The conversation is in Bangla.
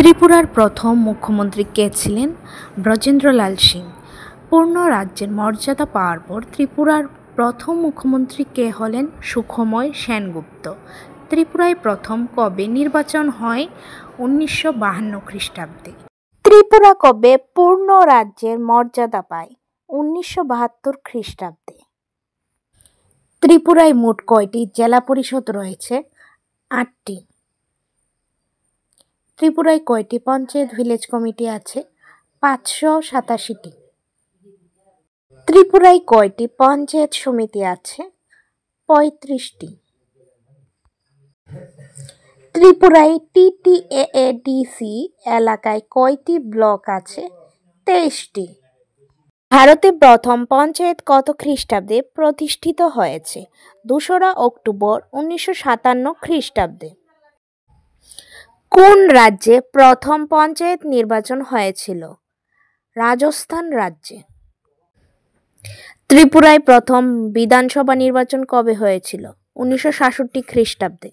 ত্রিপুরার প্রথম মুখ্যমন্ত্রী কে ছিলেন? ব্রজেন্দ্রলাল সিং। পূর্ণ রাজ্যের মর্যাদা পাওয়ার পর ত্রিপুরার প্রথম মুখ্যমন্ত্রী কে হলেন? সুখময় সেনগুপ্ত। ত্রিপুরায় প্রথম কবে নির্বাচন হয়? 1952 খ্রিস্টাব্দে। ত্রিপুরা কবে পূর্ণ রাজ্যের মর্যাদা পায়? 1972 খ্রিস্টাব্দে। ত্রিপুরায় মোট কয়টি জেলা পরিষদ রয়েছে? 8টি। ত্রিপুরায় কয়টি পঞ্চায়েত ভিলেজ কমিটি আছে? 587টি। ত্রিপুরায় কয়টি পঞ্চায়েত সমিতি আছে? 35টি। ত্রিপুরায় টিটিএডিসি এলাকায় কয়টি ব্লক আছে? 23টি। ভারতে প্রথম পঞ্চায়েত কত খ্রিস্টাব্দে প্রতিষ্ঠিত হয়েছে? 2রা অক্টোবর 1957 খ্রিস্টাব্দে। কোন রাজ্যে প্রথম পঞ্চায়েত নির্বাচন হয়েছিল? রাজস্থান রাজ্যে। ত্রিপুরায় প্রথম বিধানসভা নির্বাচন কবে হয়েছিল? 1966 খ্রিস্টাব্দে।